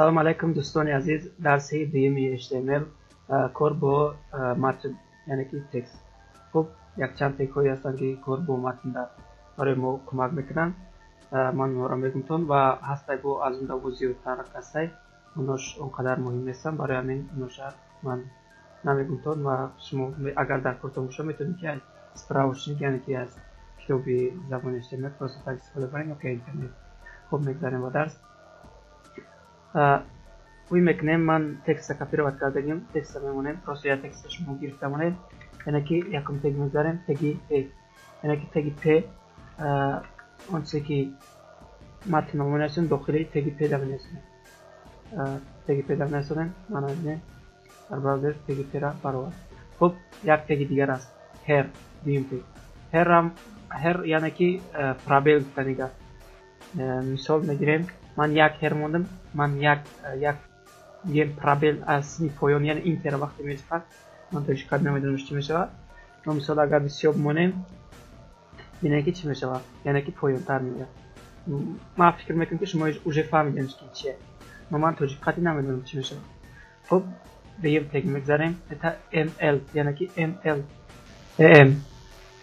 Салом алайкум дӯстони азиз. Дарси дуюми HTML кор бо матн, яъне ки текст. Хуб, якчанд тегҳое ҳастанд ки кор бо матн дар барои мо кӯмак мекунанд. Ман онҳоро мегӯтон ва ҳастай бо аз он даво зиёдтар кастай онҳош он қадар муҳим нестанд. Барои ҳамин онҳоша ман намегӯтон ва шумо агар дар кортон боша метавонед ки справочник, яъне ки аз китоби забони HTML просто так истифода барем ё ки интернет. Хуб, мегзарем ба дарс. Уй мекунем, ман текста копировать кардагим, текста мемонем, просто я текста шумо гирифта монед. Яъне ки якум тег мегзарем, теги P. Яъне ки теги P он чизе ки матнро менависем дохили теги P да менависем. Теги P да менависем, ман бинем дар браузер теги P ра баровар. Хуб, як теги дигар аст, her, дуюм тег. Her яъне ки пробел гуфтаниг аст. Мисол мегирем, ман як her мондам, ман як ген пробел аз сини поён, яъне интер вақте мешавад, ман тоиш кад намедонам чӣ мешавад. Но мисол агар бисёр монем, бинем ки чӣ мешавад, яъне ки поёнтар меояд. Ман фикр мекунам ки шумо уже фаҳмидем ки чие, но ман тоиш кад намедонам чӣ мешавад. Хуб, беем тег мегзарем, это ml, яъне ки ml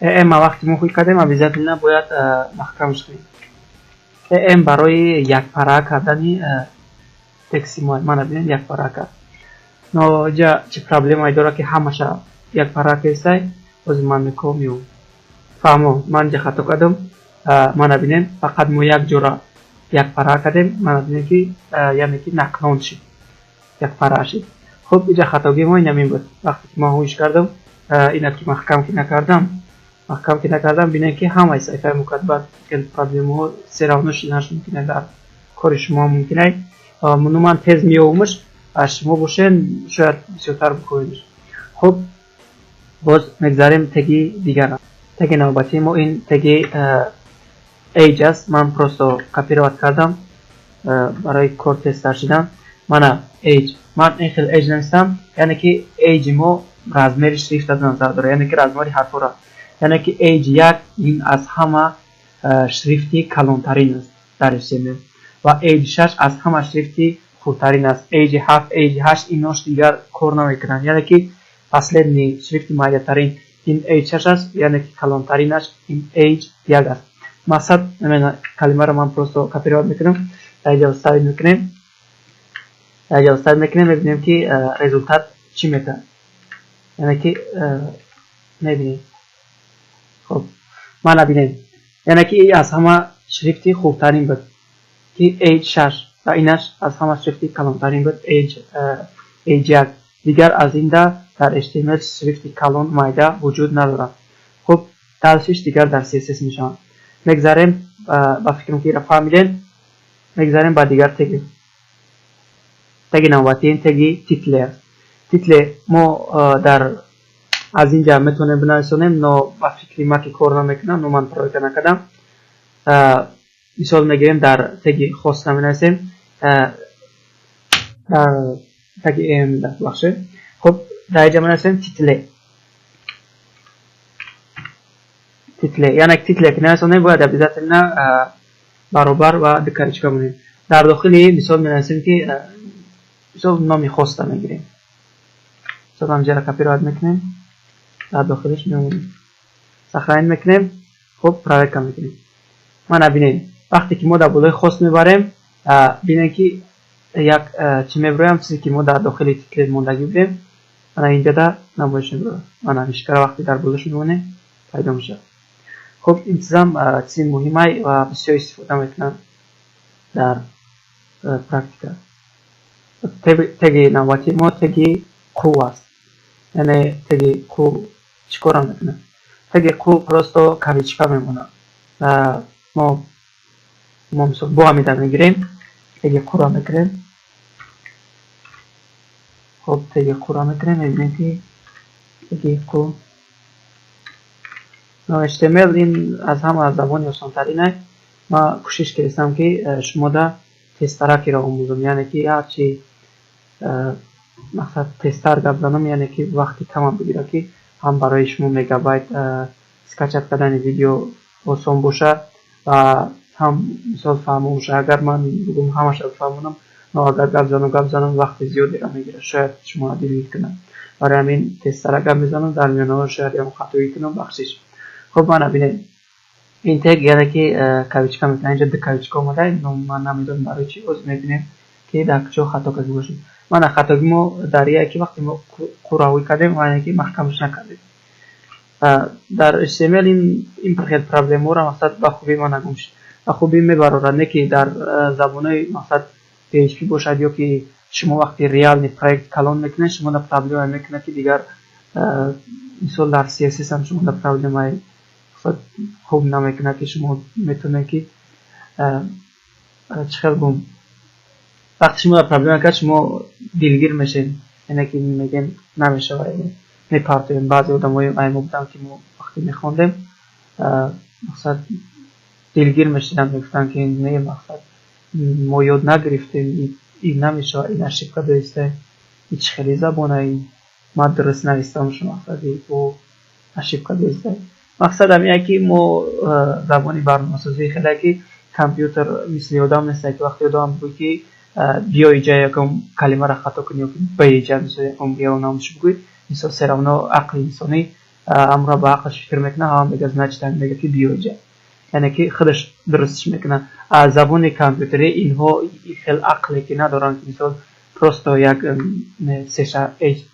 am вақте мо худ кардем обязательно бояд маҳкамш кунем. am барои якпара кардани тексти ман бинем якпара кард. Но ҷа чӣ проблемае дорад ки ҳамаша якпара кардистай, бози ман мекунам ё фаҳмо ман ҷа хато кардам. Ман бинем фақат мо як ҷора якпара кардем, ман бинем ки яъне ки нақлон шид, якпара шид. Хуб, иҷа хатоги мо ин буд. Вақте ки ман ҳуш кардам, ина ки маҳкам ки накардам, бинем ки ҳамаи саҳифаи мукатбат хеле проблемаҳо серавно шиданаш мумкин дар кори шумо мумкин аст. Но ман тез меовумш, шумо бошен шояд бисёртар бикоридеш. Хуб, боз мегзарем теги дигар. Теги навбатии мо ин теги age аст. Ман просто копировать кардам барои кор тезтар шидан. Мана age, ман ин хел age нависам, яъне ки age мо размери шрифт аз назар дорад, яъне ки размери ҳарфора. яъне ки age 1 ин аз ҳама шрифти калонтарин аст дар HTML ва age 6 аз ҳама шрифти хурдтарин аст. age 7, age 8 инош дигар кор намекунанд, яъне ки последни шрифти майдатарин ин age 6 аст, яъне ки калонтаринаш ин age 1 аст. мақсад намена калимаро ман просто копировать мекунам, дар ставид мекунем, мебинем ки результат чӣ метавад, яъне ки мебинем. хуб, ман набинем, яъне ки аз ҳама шрифти хурдтарин буд ки age 6 ва инаш аз ҳама шрифти калонтарин буд age 1. дигар аз инда дар HTML шрифти калон майда вуҷуд надорад. хуб, дарсиш дигар дар CSS мешавад. мегзарем, ба фикрам ки ира фаҳмидем, мегзарем ба дигар теги. теги навбатии теги title мо дар аз инҷа метавонем бинависонем, но ба фикри ма ки кор намекунам, но ман проекта накардам. мисол мегирем дар теги хос наменависем, дар теги бахше. хуб, дар инҷа менависем title, яъне title ки нависонем бояд обязательно баробар ва дикаричка монем. дар дохили мисол менависем ки мисол номи хоста мегирем, мисол ҳамҷара копировать мекунем, дар дохилиш мемонем, сохранить мекунем. хуб, проверка мекунем. мана бинем, вақте ки мо дар болои хос мебарем, бинем ки як чӣ мебироям, чизе ки мо дар дохили title мондагӣ будем, мана инҷа да намоиш мебирояд. мана ишкара вақте дар болош мемонем пайдо мешавад. хуб, ин чизам чизи муҳимай ва бисёр истифода мекунанд дар практика. теги навбатии мо теги қу аст. яъне теги қу чӣ кора мекунад? теги қу просто кавичка мемонад. мо мисол бо ҳамида мегирем, теги қура мекунем. хуб, теги қура мекунем, мебинем ки теги қу. HTML ин аз ҳама забони осонтарин аст. ман кӯшиш кардам ки шумо да тезтаракиро омӯзам, яъне ки ҳарчи мақсад тезтар гап занам, яъне ки вақти камам бигирад, ки ҳам барои шумо мегабайт скачат кардани видео осон бошад ва ҳам мисол фаҳмон шад. агар ман бугум ҳамаша фаҳмонам, но агар гап занам вақти зиёдеро мегирад, шояд шумо дилгир кунад. барои ҳамин тезтара гап мезанам, дар миёнаҳо шояд ям хатоӣ кунам, бахшиш. хуб мана бинед, ин тег ядаки кавичка мекунад, инҷа ду кавичка омадаи, но ман намедонам барои чӣ. оз мебинем ки дар куҷо хато карда бошем. мана хатогимо дар яке вақте мо қуравӣ кардем, ва яке маҳкамаш накардем. дар HTML ин хел проблемаҳоро мақсад ба хубӣ ма нагум шид. ба хубӣ мебарорад, не ки дар забонаи мақсад PHP бошад ё ки шумо вақти реални проект калон мекунед, шумо дар проблема мекунад ки дигар мисол дар CSS ҳам шумо дар проблемаи хуб намекунад ки шумо метавонед ки чӣ хел гум вақти шумо дар проблема кард шумо дилгир мешед, яъне ки мегем намешавад, мепартоем. баъзе одамои мо буданд ки мо вақти мехондем мақсад дилгир мешиданд, мегуфтанд ки не мақсад мо ёд нагирифтем, ин намешавад, ин ошибка доиста, ин чӣ хели забонаи ман дуруст навистам, шумо мақсади бо ошибка доиста. мақсад ҳамин ки мо забони барномасозӣ хеле ки компютер мисли одам нест, ки вақти одам бигӯй ки биё иҷа якум калимаро хато кунӣ, ё ки биҷа мисол якум геонамуш бигӯй, мисол се равно ақли инсонӣ амро ба ақлаш фикр мекунад, ҳама мега значит мега ки биё иҷа, яъне ки худаш дурустиш мекунад. аз забони компютерӣ инҳо хел ақле ки надоранд, мисол просто як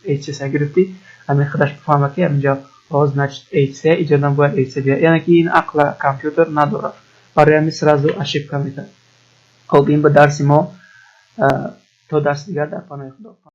HC гирифтӣ, ҳамин худаш фаҳмад ки ҳаминҷа значит HC иҷодан бояд HC биёд, яъне ки ин ақла компютер надорад, барои ҳамин сразу ошибка мекунад. хуб ин ба дарси мо. то дарси дигар дар паноҳи худо.